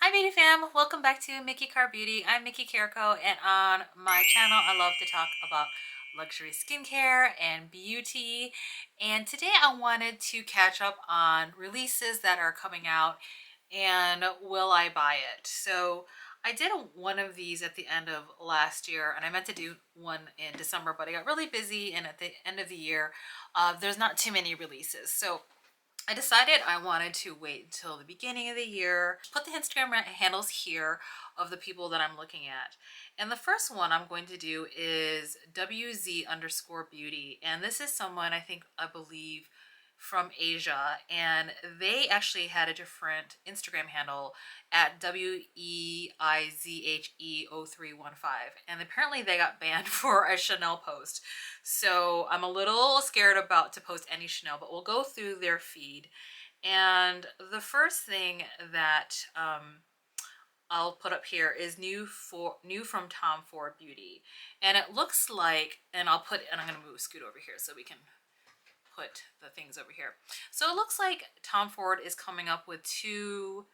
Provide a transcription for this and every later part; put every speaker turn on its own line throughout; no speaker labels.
Hi beauty fam, welcome back to Mickey Car Beauty. I'm Mickey Carrico, and on my channel I love to talk about luxury skincare and beauty. And today I wanted to catch up on releases that are coming out and will I buy it. So I did one of these at the end of last year, and I meant to do one in December, but I got really busy, and at the end of the year there's not too many releases. So I decided I wanted to wait until the beginning of the year, put the Instagram handles here of the people that I'm looking at. And the first one I'm going to do is WZ_beauty. And this is someone I believe from Asia, and they actually had a different Instagram handle at WEIZHE0315, and apparently they got banned for a Chanel post. So I'm a little scared about to post any Chanel, but we'll go through their feed. And the first thing that I'll put up here is new from Tom Ford Beauty, and it looks like, and I'm gonna scoot over here so we can put the things over here. So it looks like Tom Ford is coming up with two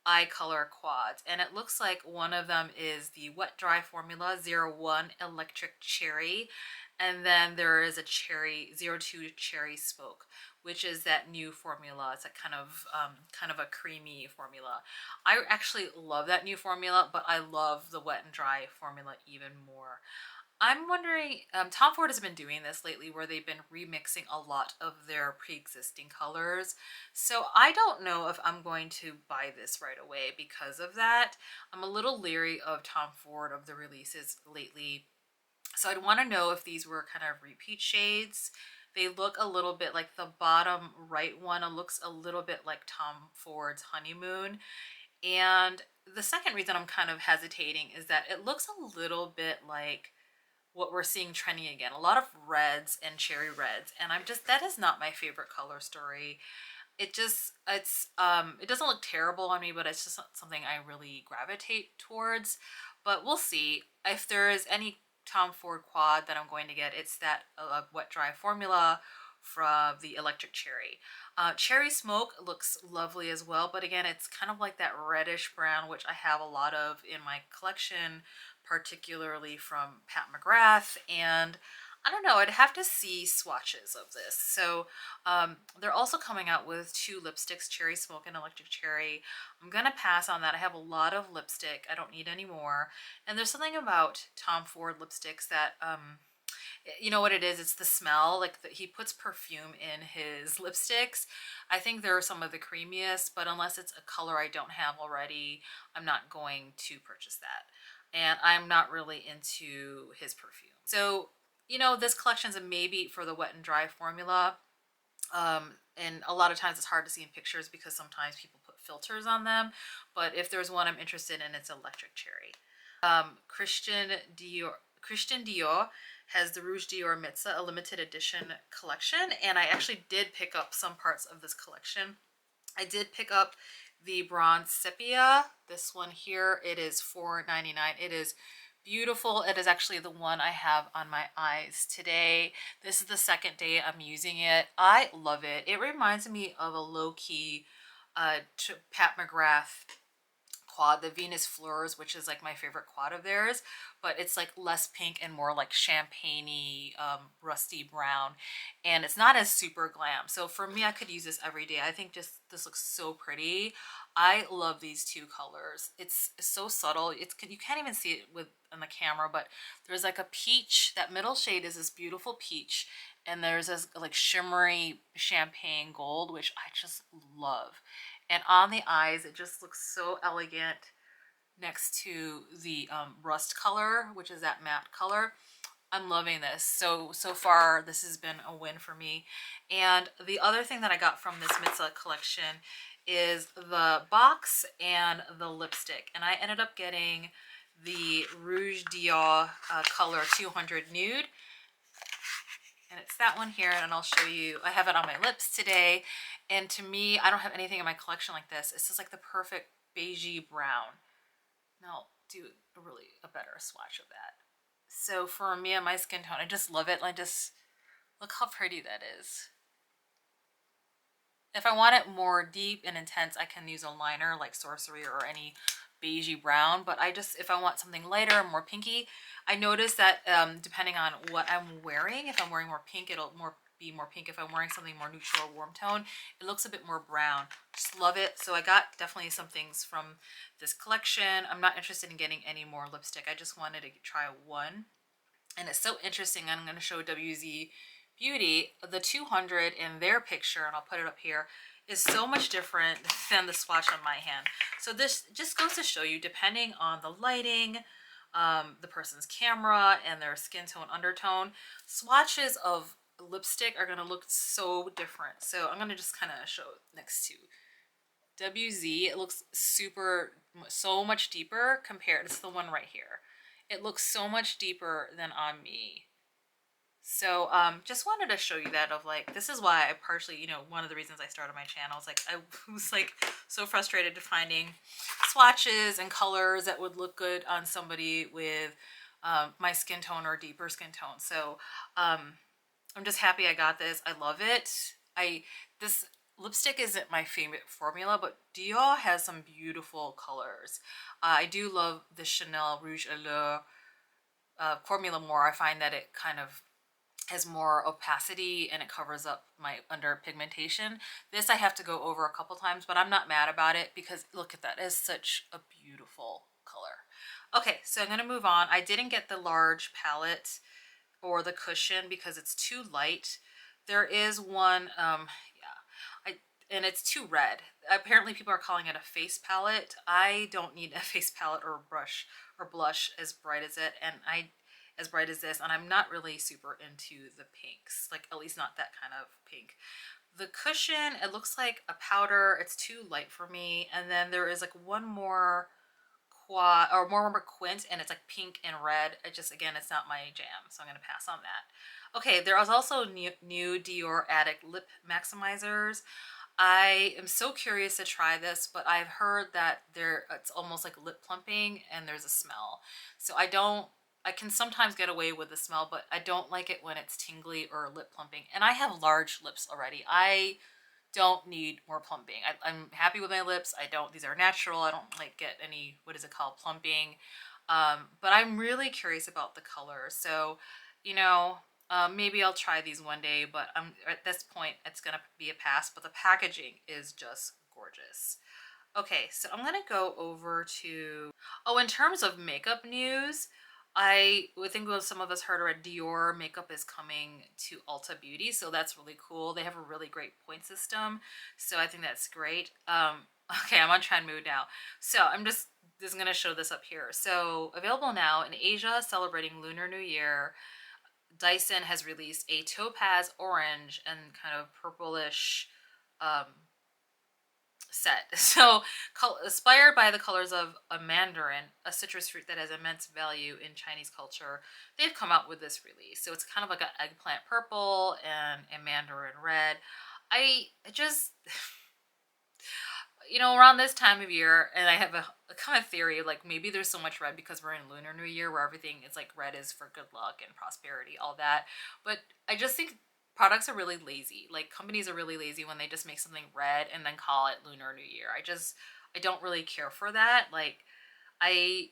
eye color quads, and it looks like one of them is the wet dry formula 01 electric cherry, and then there is a cherry 02 cherry smoke, which is that new formula. It's a kind of a creamy formula. I actually love that new formula, but I love the wet and dry formula even more. I'm wondering, Tom Ford has been doing this lately where they've been remixing a lot of their pre-existing colors. So I don't know if I'm going to buy this right away because of that. I'm a little leery of Tom Ford, of the releases lately. So I'd want to know if these were kind of repeat shades. They look a little bit like the bottom right one. It looks a little bit like Tom Ford's Honeymoon. And the second reason I'm kind of hesitating is that it looks a little bit like what we're seeing trending again, a lot of reds and cherry reds, and that is not my favorite color story. It doesn't look terrible on me, but it's just not something I really gravitate towards. But we'll see. If there is any Tom Ford quad that I'm going to get, it's that wet dry formula from the electric cherry. Cherry smoke looks lovely as well, but again, it's kind of like that reddish brown, which I have a lot of in my collection, particularly from Pat McGrath. And I don't know, I'd have to see swatches of this. So they're also coming out with two lipsticks, Cherry Smoke and Electric Cherry. I'm gonna pass on that. I have a lot of lipstick. I don't need any more. And there's something about Tom Ford lipsticks that you know what it is? It's the smell. Like he puts perfume in his lipsticks. I think they're some of the creamiest, but unless it's a color I don't have already, I'm not going to purchase that. And I'm not really into his perfume. So, you know, this collection's a maybe for the wet and dry formula. And a lot of times it's hard to see in pictures because sometimes people put filters on them. But if there's one I'm interested in, it's Electric Cherry. Christian Dior has the Rouge Dior Mitza, a limited edition collection, and I actually did pick up some parts of this collection. I did pick up the Bronze Sepia, this one here. It is $4.99. It is beautiful. It is actually the one I have on my eyes today. This is the second day I'm using it. I love it. It reminds me of a low-key Pat McGrath quad, the Venus Fleurs, which is like my favorite quad of theirs, but it's like less pink and more like champagne-y, rusty brown, and it's not as super glam. So for me, I could use this every day. I think just this looks so pretty. I love these two colors. It's so subtle. You can't even see it on the camera, but there's like a peach. That middle shade is this beautiful peach, and there's this like shimmery champagne gold, which I just love. And on the eyes, it just looks so elegant next to the rust color, which is that matte color. I'm loving this. So far, this has been a win for me. And the other thing that I got from this Mitza collection is the box and the lipstick. And I ended up getting the Rouge Dior color 200 Nude. And it's that one here, and I'll show you. I have it on my lips today, and to me, I don't have anything in my collection like this. It's just like the perfect beigey brown. Now I'll do a better swatch of that. So for me and my skin tone, I just love it. Like, just look how pretty that is. If I want it more deep and intense, I can use a liner like Sorcery or any beigey brown. But if I want something lighter, more pinky, I notice that depending on what I'm wearing, if I'm wearing more pink, it'll be more pink. If I'm wearing something more neutral or warm tone, it looks a bit more brown. Just love it. So I got definitely some things from this collection. I'm not interested in getting any more lipstick. I just wanted to try one. And it's so interesting. I'm going to show WZ Beauty, the 200 in their picture, and I'll put it up here, is so much different than the swatch on my hand. So this just goes to show you, depending on the lighting, the person's camera, and their skin tone undertone, swatches of lipstick are going to look so different. So I'm going to just kind of show it next to WZ. It looks so much deeper compared, it's the one right here. It looks so much deeper than on me. So just wanted to show you that, of like, this is why I partially, you know, one of the reasons I started my channel is like, I was like so frustrated to finding swatches and colors that would look good on somebody with my skin tone or deeper skin tone. So I'm just happy I got this. I love it. This lipstick isn't my favorite formula, but Dior has some beautiful colors. I do love the Chanel Rouge Allure formula more. I find that it kind of has more opacity and it covers up my under pigmentation. This I have to go over a couple times, but I'm not mad about it because look at that. It's such a beautiful color. Okay, so I'm going to move on. I didn't get the large palette or the cushion because it's too light. There is one, and it's too red. Apparently people are calling it a face palette. I don't need a face palette or a brush or blush as bright as it, and as bright as this, and I'm not really super into the pinks, like at least not that kind of pink. The cushion, it looks like a powder. It's too light for me. And then there is like one more more quint, and it's like pink and red. Again, it's not my jam, so I'm gonna pass on that. Okay, there was also new Dior Addict lip maximizers. I am so curious to try this, but I've heard that it's almost like lip plumping and there's a smell. So I can sometimes get away with the smell, but I don't like it when it's tingly or lip plumping. And I have large lips already. I don't need more plumping. I'm happy with my lips. These are natural. I don't like get any, what is it called, plumping. But I'm really curious about the color. So, you know, maybe I'll try these one day, but at this point it's gonna be a pass, but the packaging is just gorgeous. Okay, so I'm gonna go over to, in terms of makeup news, I would think what some of us heard already, Dior makeup is coming to Ulta Beauty, so that's really cool. They have a really great point system, so I think that's great. Okay, I'm on trend mood now. So I'm just gonna show this up here. So available now in Asia, celebrating Lunar New Year, Dyson has released a topaz orange and kind of purplish set. So inspired by the colors of a mandarin, a citrus fruit that has immense value in Chinese culture, they've come out with this release. So it's kind of like an eggplant purple and a mandarin red. I just you know, around this time of year, and I have a kind of theory, like maybe there's so much red because we're in Lunar New Year where everything is like red is for good luck and prosperity, all that. But I just think products are really lazy. Like companies are really lazy when they just make something red and then call it Lunar New Year. I don't really care for that. Like I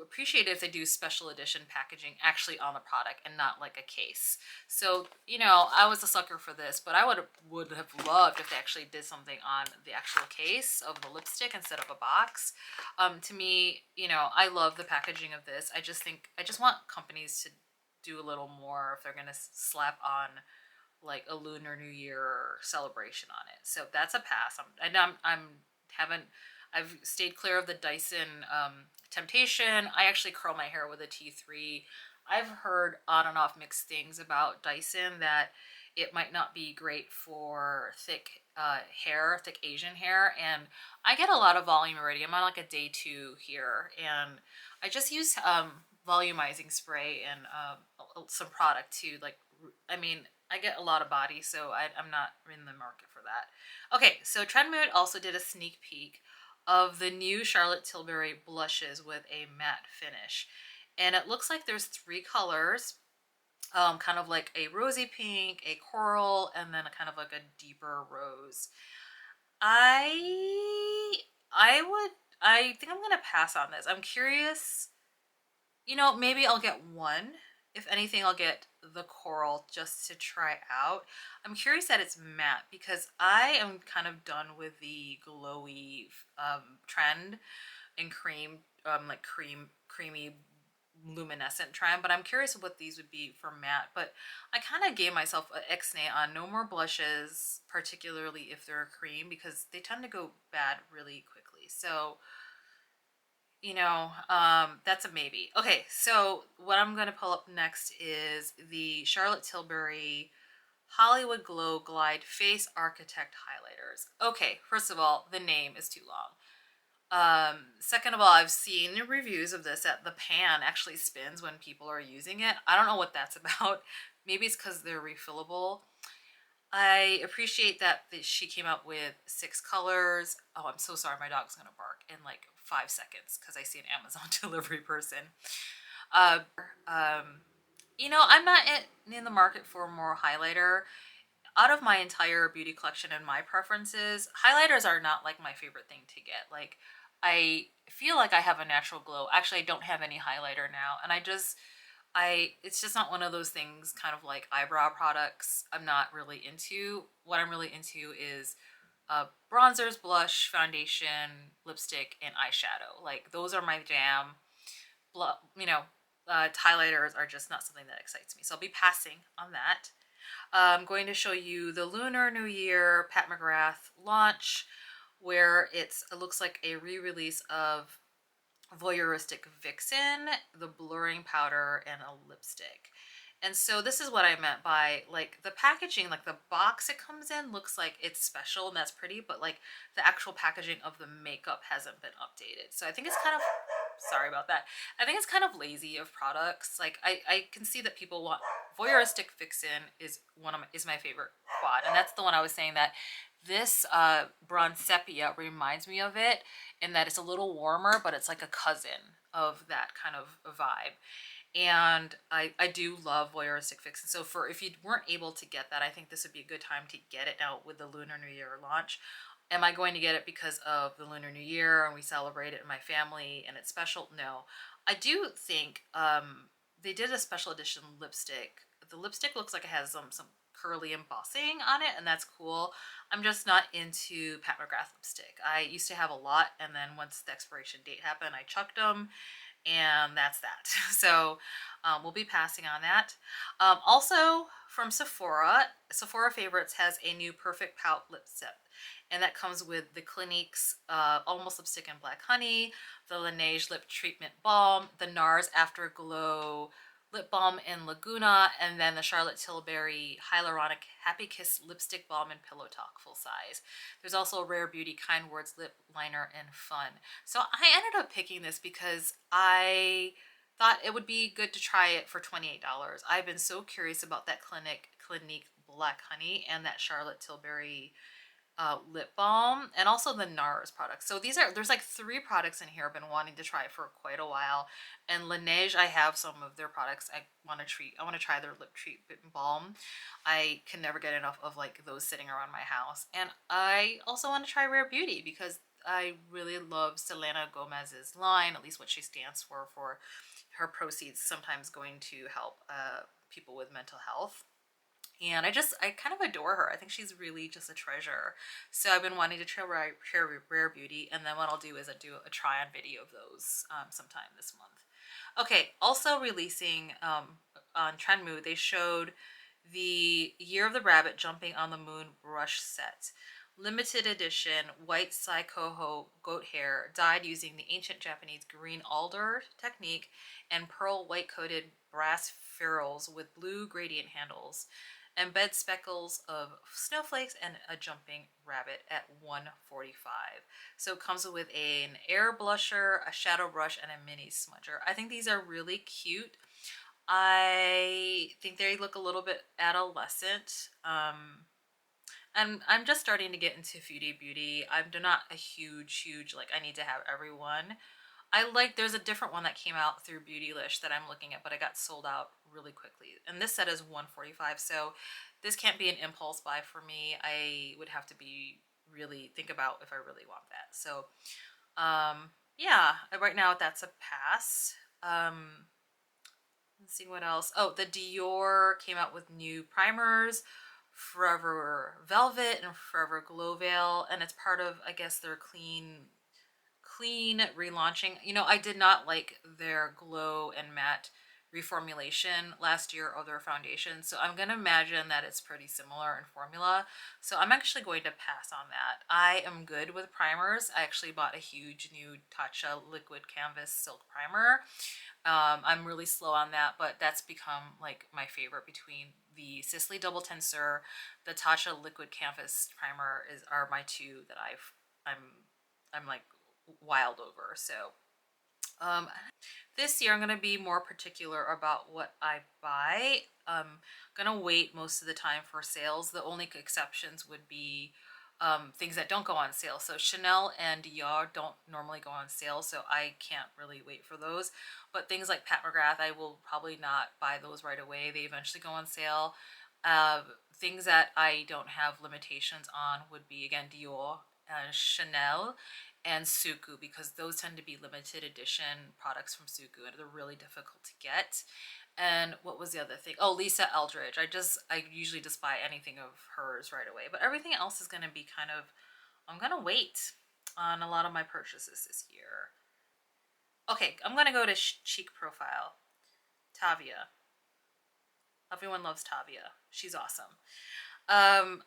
appreciate it if they do special edition packaging actually on the product and not like a case. So, you know, I was a sucker for this, but I would have loved if they actually did something on the actual case of the lipstick instead of a box. To me, you know, I love the packaging of this. I just want companies to do a little more if they're gonna slap on like a Lunar New Year celebration on it. So that's a pass. I've stayed clear of the Dyson Temptation. I actually curl my hair with a T3. I've heard on and off mixed things about Dyson, that it might not be great for thick hair, thick Asian hair, and I get a lot of volume already. I'm on like a day 2 here, and I just use volumizing spray and some product to like, I mean, I get a lot of body, so I'm not in the market for that. Okay, so Trend Mood also did a sneak peek of the new Charlotte Tilbury blushes with a matte finish. And it looks like there's 3 colors. kind of like a rosy pink, a coral, and then a kind of like a deeper rose. I I think I'm gonna pass on this. I'm curious, you know, maybe I'll get one. If anything, I'll get the coral just to try out. I'm curious that it's matte because I am kind of done with the glowy trend and cream, like creamy luminescent trend, but I'm curious what these would be for matte. But I kind of gave myself an ixnay on no more blushes, particularly if they're a cream, because they tend to go bad really quickly. So, you know, that's a maybe. Okay, so what I'm going to pull up next is the Charlotte Tilbury Hollywood Glow Glide Face Architect Highlighters. Okay, first of all, the name is too long. Second of all, I've seen reviews of this that the pan actually spins when people are using it. I don't know what that's about. Maybe it's because they're refillable. I appreciate that she came out with 6 colors. Oh, I'm so sorry. My dog's going to bark in like 5 seconds because I see an Amazon delivery person. Uh, you know, I'm not in the market for more highlighter. Out of my entire beauty collection and my preferences, highlighters are not like my favorite thing to get. Like, I feel like I have a natural glow. Actually, I don't have any highlighter now, and it's just not one of those things, kind of like eyebrow products, I'm not really into. What I'm really into is bronzers, blush, foundation, lipstick, and eyeshadow. Like, those are my jam. You know, highlighters are just not something that excites me. So I'll be passing on that. I'm going to show you the Lunar New Year Pat McGrath launch, where it looks like a re-release of Voyeuristic Vixen, the blurring powder, and a lipstick. And so this is what I meant by, like, the packaging, like the box it comes in looks like it's special and that's pretty, but like the actual packaging of the makeup hasn't been updated. So I think it's kind of, sorry about that. I think it's kind of lazy of products. Like, I can see that people want, Voyeuristic Vixen is is my favorite quad, and that's the one I was saying that this Bronze Sepia reminds me of it, in that it's a little warmer, but it's like a cousin of that kind of vibe. And I do love Voyeuristic Vixen. So for, if you weren't able to get that, I think this would be a good time to get it now with the Lunar New Year launch. Am I going to get it because of the Lunar New Year and we celebrate it in my family and it's special? No. I do think they did a special edition lipstick. The lipstick looks like it has some curly embossing on it, and that's cool. I'm just not into Pat McGrath lipstick. I used to have a lot, and then once the expiration date happened, I chucked them, and that's that. So we'll be passing on that. Also from Sephora, Sephora Favorites has a new Perfect Pout lip set, and that comes with the Clinique's Almost Lipstick in Black Honey, the Laneige Lip Treatment Balm, the NARS Afterglow Lip Balm in Laguna, and then the Charlotte Tilbury Hyaluronic Happy Kiss Lipstick Balm in Pillow Talk full size. There's also a Rare Beauty Kind Words Lip Liner in Fun. So I ended up picking this because I thought it would be good to try it for $28. I've been so curious about that Clinique Black Honey and that Charlotte Tilbury lip balm, and also the NARS products. So there's like 3 products in here I've been wanting to try for quite a while. And Laneige, I have some of their products. I want to try their lip treatment balm. I can never get enough of like those sitting around my house. And I also want to try Rare Beauty because I really love Selena Gomez's line, at least what she stands for her proceeds sometimes going to help people with mental health. And I kind of adore her. I think she's really just a treasure. So I've been wanting to try Rare Beauty, and then what I'll do is I'll do a try-on video of those sometime this month. Okay, also releasing on Trendmood, they showed the Year of the Rabbit Jumping on the Moon brush set. Limited edition white Saikoho goat hair dyed using the ancient Japanese green alder technique and pearl white coated brass ferrules with blue gradient handles. Embed speckles of snowflakes and a jumping rabbit at $145. So it comes with an air blusher, a shadow brush, and a mini smudger. I think these are really cute. I think they look a little bit adolescent. And I'm just starting to get into Fenty Beauty. I'm not a huge, like, I need to have everyone. there's a different one that came out through Beautylish that I'm looking at, but I got sold out really quickly. And this set is $145, so this can't be an impulse buy for me. I would have to be really think about if I really want that. So, yeah, right now that's a pass. Let's see what else. Oh, the Dior came out with new primers, Forever Velvet and Forever Glow Veil, and it's part of, I guess, their clean relaunching. You know, I did not like their glow and matte reformulation last year of their foundation, so I'm gonna imagine that it's pretty similar in formula, so I'm actually going to pass on that. I am good with primers. I actually bought a huge new Tatcha liquid canvas silk primer. I'm really slow on that, but that's become like my favorite between the Sisley Double Tensor, the Tatcha liquid canvas primer are my two that I'm like wild over. So this year I'm going to be more particular about what I buy. I'm going to wait most of the time for sales. The only exceptions would be things that don't go on sale. So Chanel and Dior don't normally go on sale, so I can't really wait for those. But things like Pat McGrath, I will probably not buy those right away. They eventually go on sale. Things that I don't have limitations on would be, again, Dior, Chanel, and Suqqu, because those tend to be limited edition products from Suqqu and they're really difficult to get. And what was the other thing? Oh, Lisa Eldridge. I usually just buy anything of hers right away, but everything else is going to be kind of, I'm going to wait on a lot of my purchases this year. Okay, I'm going to go to Cheek Profile. Tavia. Everyone loves Tavia. She's awesome.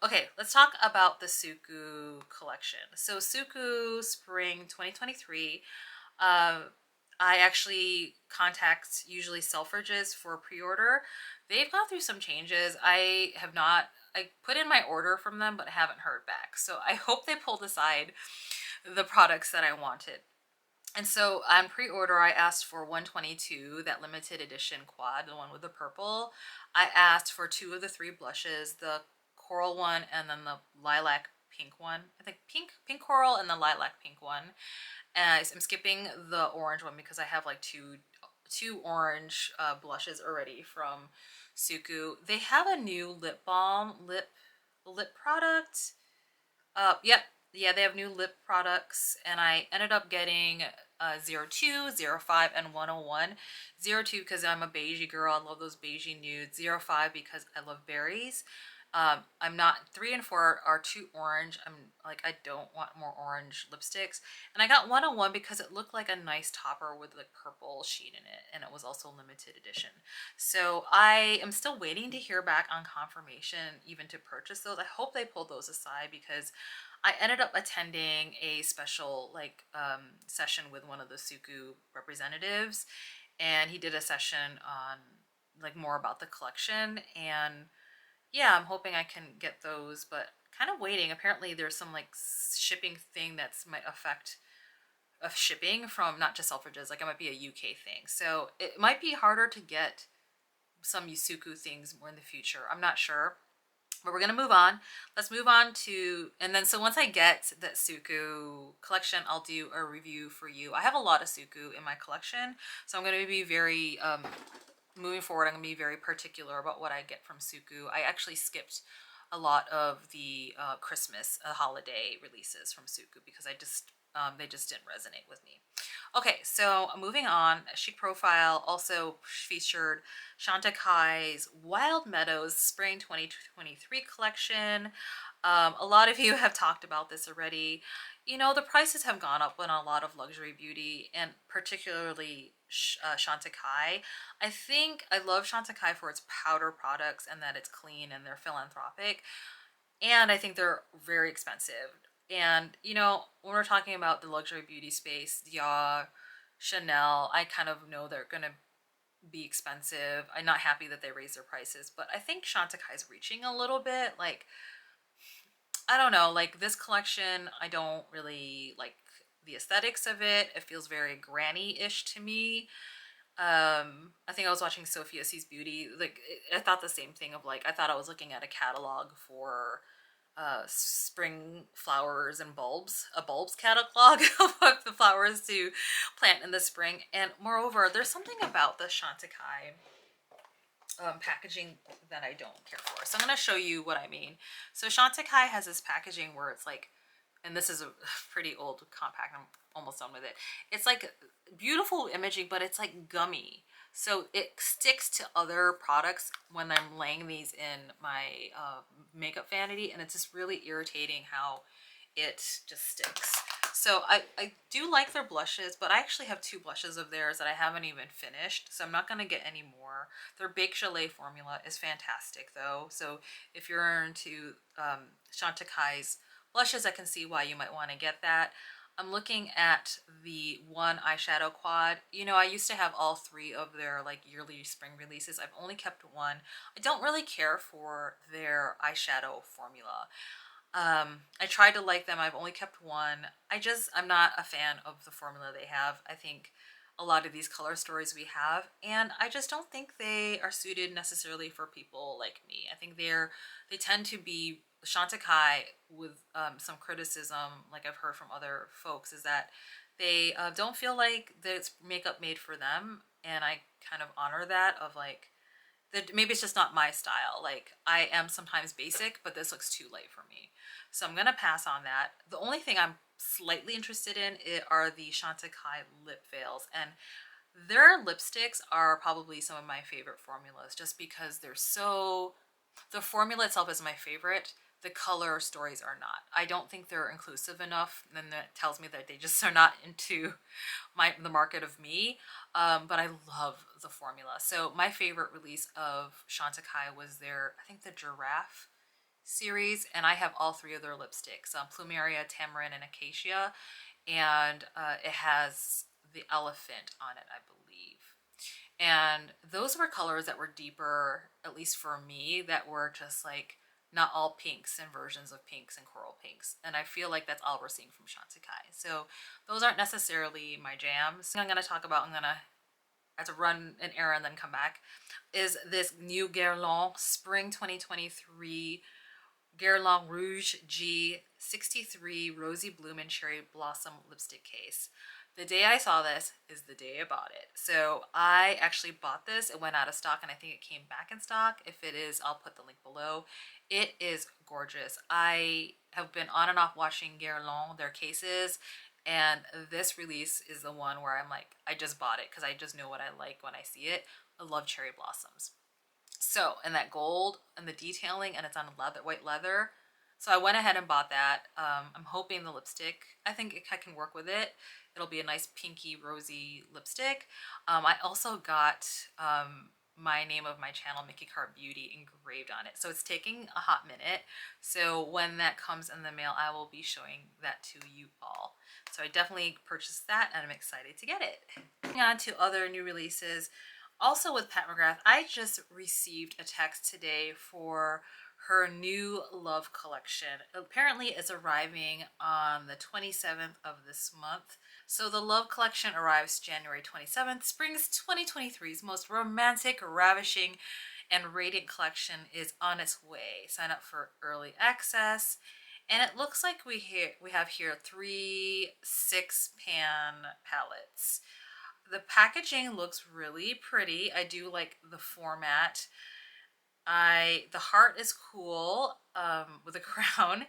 Okay, let's talk about the Suqqu collection. So Suqqu Spring 2023. I actually contact usually Selfridges for pre-order. They've gone through some changes. I put in my order from them, but haven't heard back. So I hope they pulled aside the products that I wanted. And so on pre-order, I asked for 122, that limited edition quad, the one with the purple. I asked for 2 of the 3 blushes, the coral one and then the lilac pink one. I think pink coral and the lilac pink one. And I'm skipping the orange one because I have like two orange blushes already from Suqqu. They have a new lip balm, lip product. Yep. Yeah, they have new lip products, and I ended up getting 02, 05, and 101. 02 because I'm a beigey girl. I love those beigey nudes. 05 because I love berries. I'm not, 3 and 4 are too orange. I'm like, I don't want more orange lipsticks. And I got 101 because it looked like a nice topper with like purple sheen in it, and it was also limited edition. So I am still waiting to hear back on confirmation even to purchase those. I hope they pulled those aside because I ended up attending a special like session with one of the Suqqu representatives, and he did a session on like more about the collection. And yeah, I'm hoping I can get those, but kind of waiting. Apparently there's some like shipping thing that's might affect of shipping from not just Selfridges, like it might be a UK thing. So it might be harder to get some Suqqu things more in the future. I'm not sure, but we're gonna move on. Let's move on to, and then so once I get that Suqqu collection, I'll do a review for you. I have a lot of Suqqu in my collection, so I'm gonna be very moving forward, I'm going to be very particular about what I get from Suqqu. I actually skipped a lot of the Christmas holiday releases from Suqqu because they just didn't resonate with me. Okay, so moving on, Chic Profile also featured Chantecaille's Wild Meadows Spring 2023 collection. A lot of you have talked about this already. You know, the prices have gone up on a lot of luxury beauty, and particularly Chantecaille. I think I love Chantecaille for its powder products and that it's clean and they're philanthropic. And I think they're very expensive. And, you know, when we're talking about the luxury beauty space, Dior, Chanel, I kind of know they're going to be expensive. I'm not happy that they raise their prices, but I think Chantecaille's reaching a little bit. Like, I don't know, like this collection, I don't really like the aesthetics of it. It feels very granny-ish to me. I think I was watching Sophia Sees Beauty. Like, I thought the same thing of like, I thought I was looking at a catalog for spring flowers and bulbs, a bulbs catalog of what the flowers to plant in the spring. And moreover, there's something about the Chantecaille packaging that I don't care for. So I'm going to show you what I mean. So Chantecaille has this packaging where it's like, and this is a pretty old compact, I'm almost done with it. It's like beautiful imaging, but it's like gummy. So it sticks to other products when I'm laying these in my makeup vanity, and it's just really irritating how it just sticks. So I do like their blushes, but I actually have 2 blushes of theirs that I haven't even finished, so I'm not going to get any more. Their Baked Gelée formula is fantastic though, so if you're into Chantecaille's blushes, I can see why you might want to get that. I'm looking at the one eyeshadow quad. You know, I used to have all 3 of their like yearly spring releases. I've only kept one. I don't really care for their eyeshadow formula. I tried to like them. I've only kept one. I'm not a fan of the formula they have. I think a lot of these color stories we have, and I just don't think they are suited necessarily for people like me. I think they tend to be Chantecaille with some criticism, like I've heard from other folks, is that they don't feel like that it's makeup made for them, and I kind of honor that, of like, that maybe it's just not my style. Like, I am sometimes basic, but this looks too light for me. So I'm going to pass on that. The only thing I'm slightly interested in are the Chantecaille lip veils. And their lipsticks are probably some of my favorite formulas, just because they're so... The formula itself is my favorite. The color stories are not. I don't think they're inclusive enough, and that tells me that they just are not into the market of me. But I love the formula. So my favorite release of Chantecaille was their, I think, the Giraffe series, and I have all 3 of their lipsticks, Plumeria, Tamarind, and Acacia, and it has the elephant on it, I believe. And those were colors that were deeper, at least for me, that were just like not all pinks and versions of pinks and coral pinks. And I feel like that's all we're seeing from Chantecaille. So those aren't necessarily my jams. I'm going to talk about, I'm going to have to run an errand and then come back, is this new Guerlain Spring 2023 Guerlain Rouge G 63 Rosy Bloom and Cherry Blossom lipstick case. The day I saw this is the day I bought it. So I actually bought this. It went out of stock, and I think it came back in stock. If it is, I'll put the link below. It is gorgeous. I have been on and off watching Guerlain, their cases, and this release is the one where I'm like, I just bought it because I just know what I like when I see it. I love cherry blossoms. So, and that gold and the detailing, and it's on leather, white leather. So I went ahead and bought that. I'm hoping the lipstick, I think I can work with it. It'll be a nice pinky rosy lipstick. I also got my name of my channel, Mickey Cart Beauty, engraved on it. So it's taking a hot minute. So when that comes in the mail, I will be showing that to you all. So I definitely purchased that, and I'm excited to get it. Moving on to other new releases. Also with Pat McGrath, I just received a text today for her new Love collection. Apparently it's arriving on the 27th of this month. So the Love collection arrives January 27th. Spring's 2023's most romantic, ravishing, and radiant collection is on its way. Sign up for early access. And it looks like we have here 3 6-pan palettes. The packaging looks really pretty. I do like the format. The heart is cool with a crown.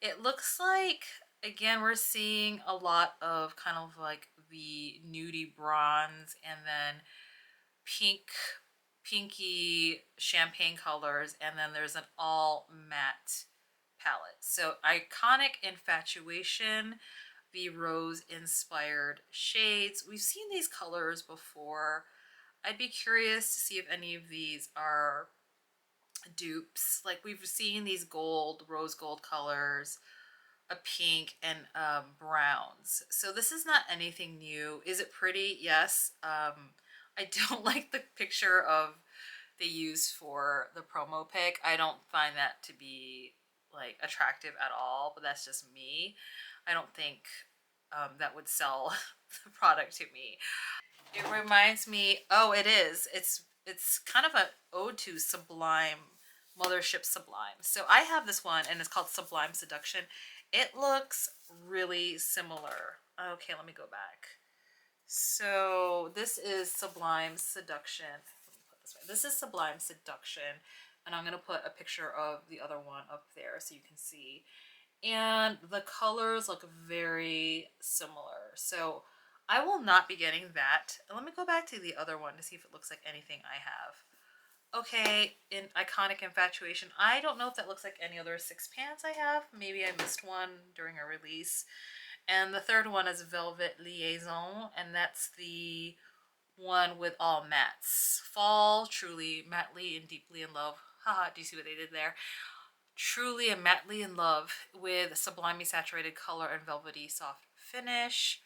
It looks like, again, we're seeing a lot of kind of like the nudie bronze and then pinky champagne colors, and then there's an all matte palette. So Iconic Infatuation, the rose inspired shades. We've seen these colors before. I'd be curious to see if any of these are dupes. Like, we've seen these gold, rose gold colors, a pink, and browns. So this is not anything new. Is it pretty? Yes. I don't like the picture of they used for the promo pic. I don't find that to be like attractive at all, but that's just me. I don't think that would sell the product to me. It reminds me, oh, it is. It's kind of an ode to Sublime Mothership Sublime. So I have this one and it's called Sublime Seduction. It looks really similar. Okay, let me go back. So this is Sublime Seduction. Let me put this way. This is Sublime Seduction, and I'm gonna put a picture of the other one up there so you can see. And the colors look very similar. So I will not be getting that. Let me go back to the other one to see if it looks like anything I have. Okay, in Iconic Infatuation, I don't know if that looks like any other six pants I have. Maybe I missed one during a release. And the third one is Velvet Liaison, and that's the one with all mattes. Fall, truly, madly and deeply in love. Haha, do you see what they did there? Truly and madly in love with sublimely saturated color and velvety soft finish.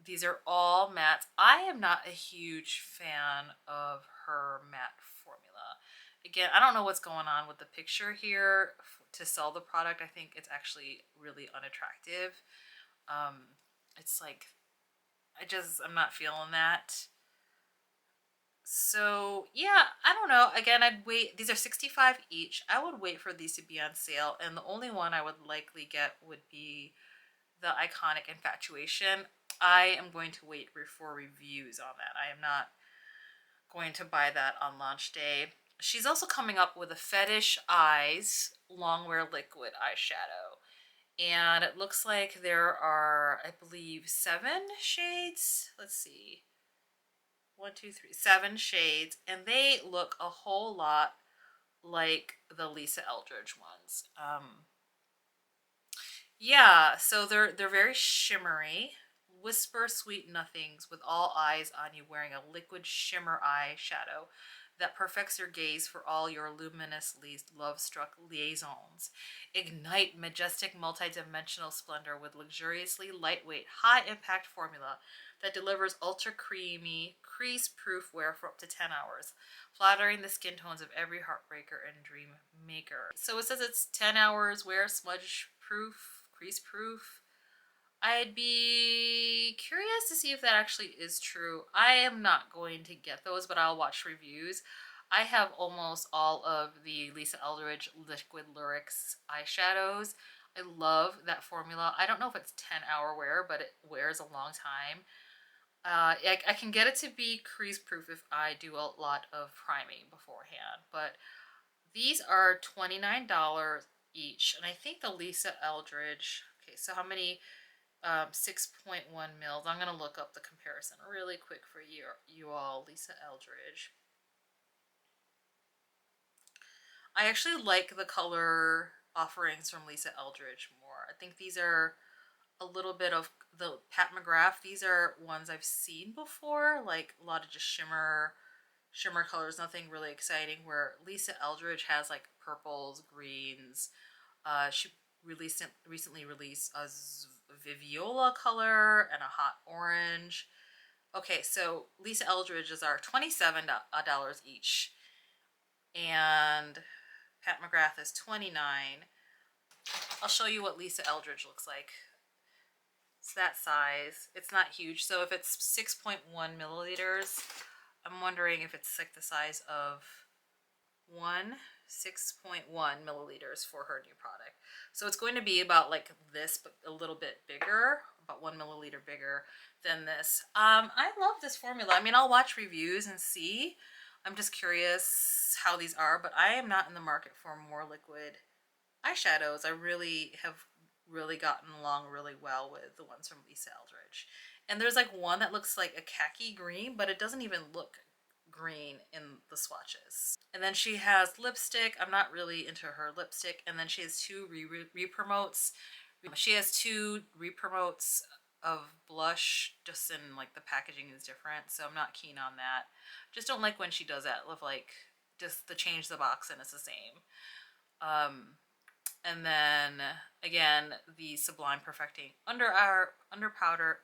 These are all mattes. I am not a huge fan of her matte formula. Again, I don't know what's going on with the picture here to sell the product. I think it's actually really unattractive. It's like, I'm not feeling that. So yeah, I don't know. Again, I'd wait. These are $65 each. I would wait for these to be on sale, and the only one I would likely get would be the Iconic Infatuation. I am going to wait for reviews on that. I am not going to buy that on launch day. She's also coming up with a Fetish Eyes Longwear Liquid eyeshadow. And it looks like there are, I believe, 7 shades. Let's see. 1, 2, 3, 7 shades. And they look a whole lot like the Lisa Eldridge ones. Yeah, so they're very shimmery. Whisper sweet nothings with all eyes on you, wearing a liquid shimmer eyeshadow that perfects your gaze for all your luminously love-struck liaisons. Ignite majestic multi-dimensional splendor with luxuriously lightweight, high-impact formula that delivers ultra-creamy, crease-proof wear for up to 10 hours, flattering the skin tones of every heartbreaker and dream maker. So it says it's 10 hours wear, smudge-proof, crease-proof. I'd be curious to see if that actually is true. I am not going to get those, but I'll watch reviews. I have almost all of the Lisa Eldridge Liquid Lyrics eyeshadows. I love that formula. I don't know if it's 10-hour wear, but it wears a long time. I can get it to be crease proof if I do a lot of priming beforehand, but these are $29 each, and I think the Lisa Eldridge, okay, so how many, 6.1 mils. I'm going to look up the comparison really quick for you all. Lisa Eldridge. I actually like the color offerings from Lisa Eldridge more. I think these are a little bit of the Pat McGrath. These are ones I've seen before, like a lot of just shimmer colors, nothing really exciting, where Lisa Eldridge has like purples, greens. She recently released a Viviola color and a hot orange. Okay, so Lisa Eldridge's are $27 each, and Pat McGrath is $29. I'll show you what Lisa Eldridge looks like. It's that size. It's not huge, so if it's 6.1 milliliters, I'm wondering if it's like the size of 6.1 milliliters for her new product. So it's going to be about like this, but a little bit bigger, about 1 milliliter bigger than this. I love this formula. I mean, I'll watch reviews and see. I'm just curious how these are, but I am not in the market for more liquid eyeshadows. I really have gotten along really well with the ones from Lisa Eldridge. And there's like one that looks like a khaki green, but it doesn't even look green in the swatches. And then she has lipstick. I'm not really into her lipstick. And then she has 2 re-promotes. She has 2 re-promotes of blush, just in like the packaging is different, so I'm not keen on that. Just don't like when she does that with like just the change the box and it's the same. And then again, the Sublime Perfecting under eye powder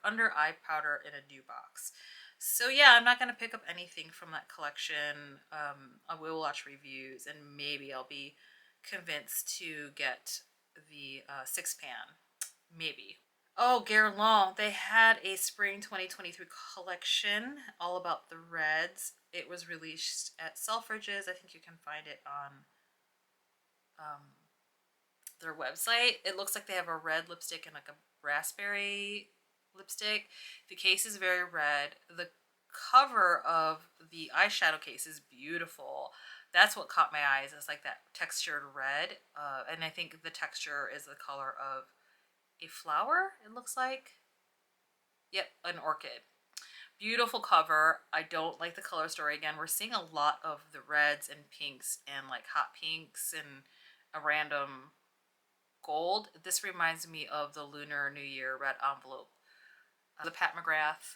in a new box. So yeah, I'm not going to pick up anything from that collection. I will watch reviews and maybe I'll be convinced to get the 6-pan. Maybe. Oh, Guerlain. They had a spring 2023 collection all about the reds. It was released at Selfridges. I think you can find it on um, their website. It looks like they have a red lipstick and like a raspberry lipstick. The case is very red. The cover of the eyeshadow case is beautiful. That's what caught my eyes, is like that textured red. And I think the texture is the color of a flower, it looks like. Yep, an orchid. Beautiful cover. I don't like the color story. Again, we're seeing a lot of the reds and pinks and like hot pinks and a random gold. This reminds me of the Lunar New Year red envelope. The Pat McGrath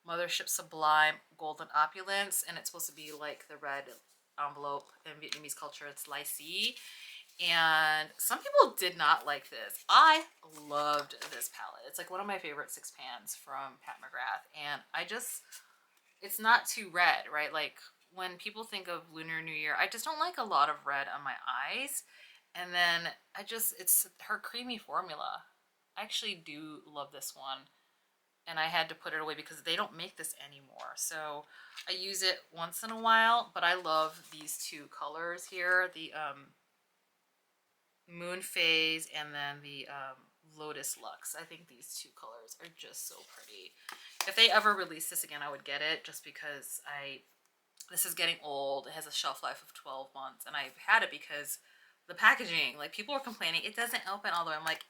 Mothership Sublime Golden Opulence, and it's supposed to be like the red envelope. In Vietnamese culture, it's lychee. And some people did not like this. I loved this palette. It's like one of my favorite six pans from Pat McGrath. And it's not too red, right? Like when people think of Lunar New Year, I just don't like a lot of red on my eyes. And then it's her creamy formula. I actually do love this one. And I had to put it away because they don't make this anymore. So I use it once in a while, but I love these two colors here. The Moon Phase and then the Lotus Luxe. I think these two colors are just so pretty. If they ever release this again, I would get it just because this is getting old. It has a shelf life of 12 months and I've had it because the packaging, like people were complaining, it doesn't open all the way. I'm like,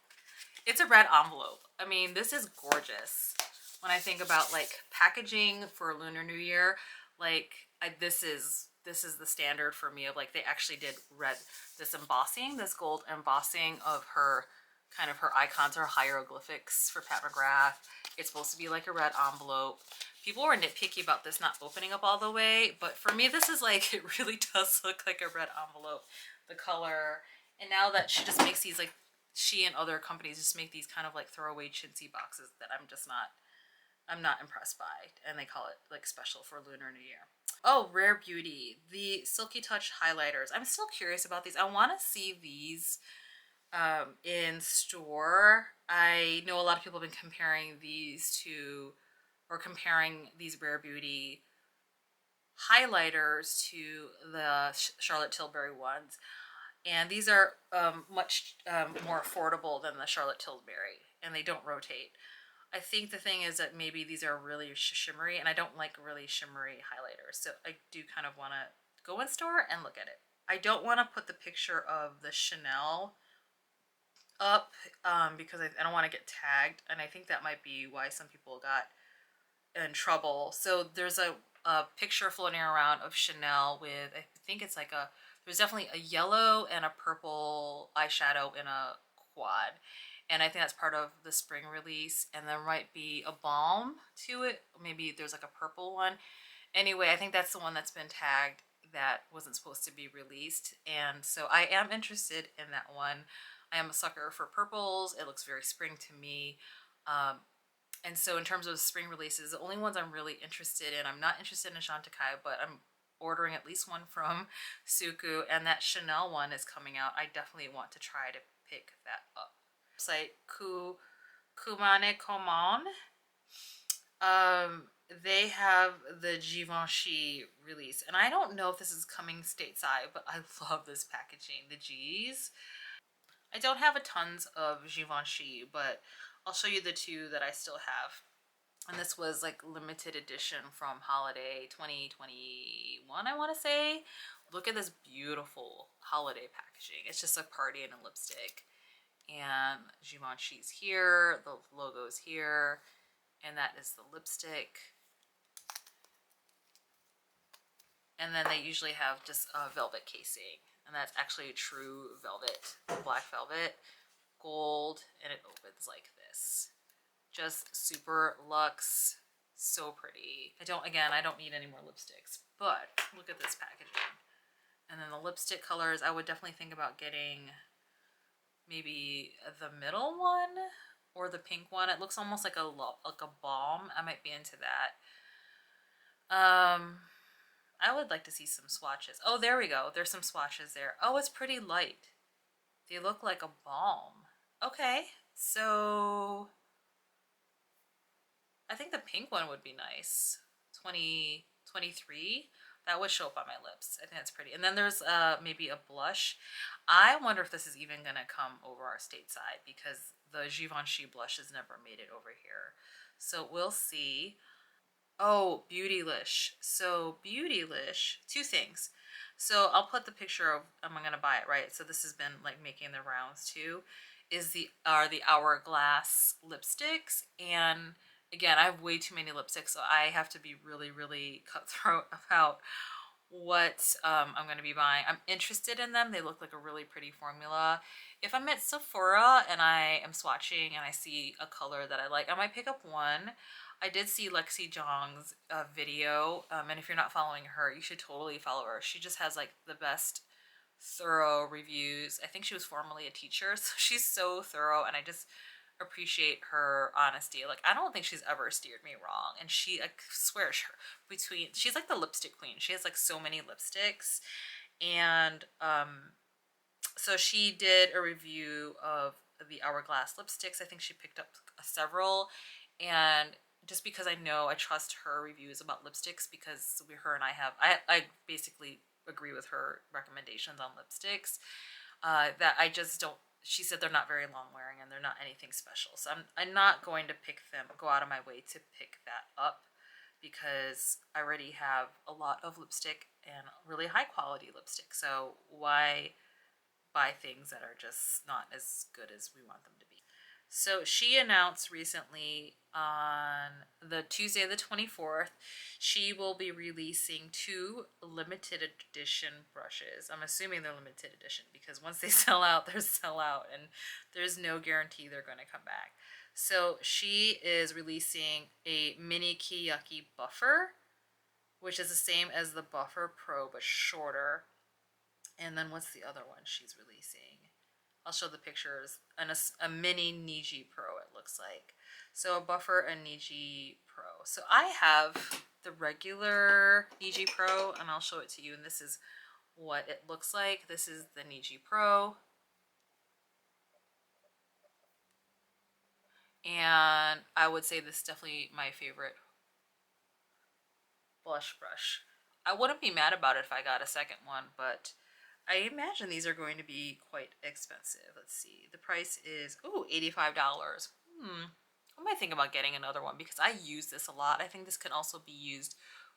it's a red envelope. I mean, this is gorgeous. When I think about like packaging for Lunar New Year, like this is the standard for me of like they actually did this embossing, this gold embossing of her kind of her icons, her hieroglyphics for Pat McGrath. It's supposed to be like a red envelope. People were nitpicky about this not opening up all the way, but for me this is like, it really does look like a red envelope, the color. And now that she just makes these like, she and other companies just make these kind of like throwaway chintzy boxes that I'm not impressed by, and they call it like special for Lunar New Year. Oh, Rare Beauty, the Silky Touch highlighters. I'm still curious about these. I want to see these in store. I know a lot of people have been comparing these Rare Beauty highlighters to the Charlotte Tilbury ones. And these are much more affordable than the Charlotte Tilbury, and they don't rotate. I think the thing is that maybe these are really shimmery, and I don't like really shimmery highlighters. So I do kind of want to go in store and look at it. I don't want to put the picture of the Chanel up because I don't want to get tagged, and I think that might be why some people got in trouble. So there's a picture floating around of Chanel with, I think it's like there's definitely a yellow and a purple eyeshadow in a quad. And I think that's part of the spring release. And there might be a balm to it. Maybe there's like a purple one. Anyway, I think that's the one that's been tagged that wasn't supposed to be released. And so I am interested in that one. I am a sucker for purples. It looks very spring to me. And so in terms of spring releases, the only ones I'm really interested in, I'm not interested in Chantecaille, but I'm ordering at least one from Suqqu, and that Chanel one is coming out. I definitely want to try to pick that up. Site Kumane Common. They have the Givenchy release, and I don't know if this is coming stateside, but I love this packaging. The G's. I don't have a tons of Givenchy, but I'll show you the two that I still have. And this was like limited edition from holiday 2021, I want to say. Look at this beautiful holiday packaging. It's just a party and a lipstick. And Givenchy's here, the logo's here, and that is the lipstick. And then they usually have just a velvet casing, and that's actually a true velvet, black velvet, gold, and it opens like this. Just super luxe, so pretty. I don't need any more lipsticks, but look at this packaging. And then the lipstick colors, I would definitely think about getting maybe the middle one or the pink one. It looks almost like a balm. I might be into that. I would like to see some swatches. Oh, there we go. There's some swatches there. Oh, it's pretty light. They look like a balm. Okay, so I think the pink one would be nice. 2023. That would show up on my lips. I think that's pretty. And then there's maybe a blush. I wonder if this is even gonna come over our stateside because the Givenchy blush has never made it over here. So we'll see. Oh, Beautylish. So Beautylish, two things. So I'll put the picture of I'm gonna buy it, right? So this has been like making the rounds too. Is the Hourglass lipsticks, and again, I have way too many lipsticks, so I have to be really, really cutthroat about what I'm going to be buying. I'm interested in them. They look like a really pretty formula. If I'm at Sephora and I am swatching and I see a color that I like, I might pick up one. I did see Lexi Jong's video, and if you're not following her, you should totally follow her. She just has like the best thorough reviews. I think she was formerly a teacher, so she's so thorough, and I just appreciate her honesty. Like, I don't think she's ever steered me wrong, and she, I swear, she's like the lipstick queen. She has like so many lipsticks, and so she did a review of the Hourglass lipsticks. I think she picked up several, and just because I know I trust her reviews about lipsticks, because her and I basically agree with her recommendations on lipsticks, that I just don't, she said they're not very long wearing and they're not anything special. So I'm not going to go out of my way to pick that up, because I already have a lot of lipstick and really high quality lipstick. So why buy things that are just not as good as we want them to be? So she announced recently on the Tuesday the 24th, she will be releasing 2 limited edition brushes. I'm assuming they're limited edition because once they sell out, they're sell out, and there's no guarantee they're going to come back. So she is releasing a mini Kiyaki buffer, which is the same as the Buffer Pro but shorter. And then what's the other one she's releasing? I'll show the pictures. And a mini Niji Pro, it looks like. So a buffer and Niji Pro. So I have the regular Niji Pro, and I'll show it to you. And this is what it looks like. This is the Niji Pro. And I would say this is definitely my favorite blush brush. I wouldn't be mad about it if I got a second one, but I imagine these are going to be quite expensive. Let's see. The price is, ooh, $85. I might think about getting another one because I use this a lot. I think this can also be used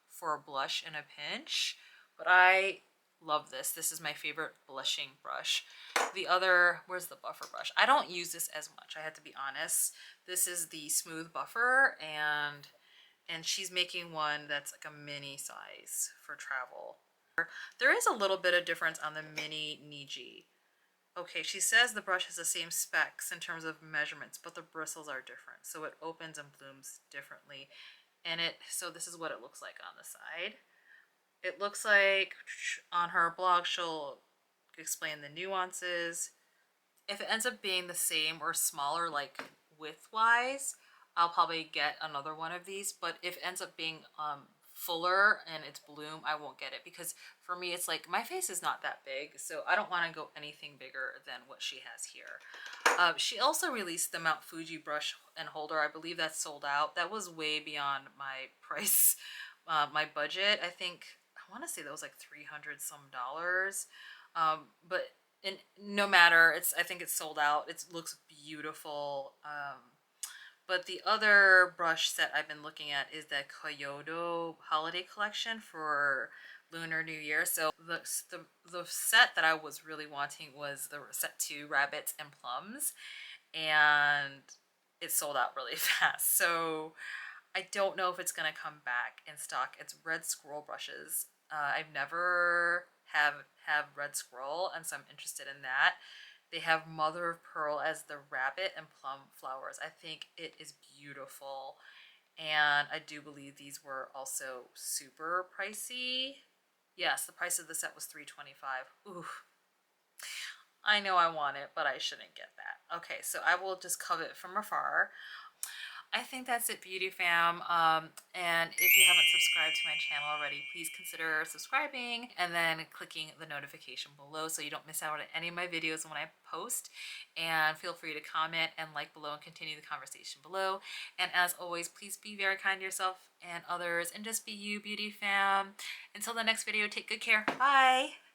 for a blush in a pinch, but I love this. This is my favorite blushing brush. The other, where's the buffer brush? I don't use this as much, I have to be honest. This is the smooth buffer, and she's making one that's like a mini size for travel. There is a little bit of difference on the mini Niji. Okay, she says the brush has the same specs in terms of measurements, but the bristles are different. So it opens and blooms differently. And so this is what it looks like on the side. It looks like on her blog, she'll explain the nuances. If it ends up being the same or smaller, like width-wise, I'll probably get another one of these. But if it ends up being fuller and it's bloom, I won't get it, because for me it's like my face is not that big, so I don't want to go anything bigger than what she has here. She also released the Mount Fuji brush and holder. I believe that's sold out. That was way beyond my price, my budget. I want to say that was like $300 some. But no matter, I think it's sold out. It looks beautiful. But the other brush set I've been looking at is the Kyoto holiday collection for Lunar New Year. So the set that I was really wanting was the set 2 Rabbits and Plums, and it sold out really fast. So I don't know if it's going to come back in stock. It's red squirrel brushes. I've never have red squirrel, and so I'm interested in that. They have mother of pearl as the rabbit and plum flowers. I think it is beautiful, and I do believe these were also super pricey. Yes, the price of the set was $325. Ooh, I know I want it, but I shouldn't get that. Okay, so I will just covet it from afar. I think that's it, beauty fam. And if you haven't subscribed to my channel already, please consider subscribing and then clicking the notification below so you don't miss out on any of my videos when I post. And feel free to comment and like below and continue the conversation below. And as always, please be very kind to yourself and others and just be you, beauty fam. Until the next video, take good care. Bye.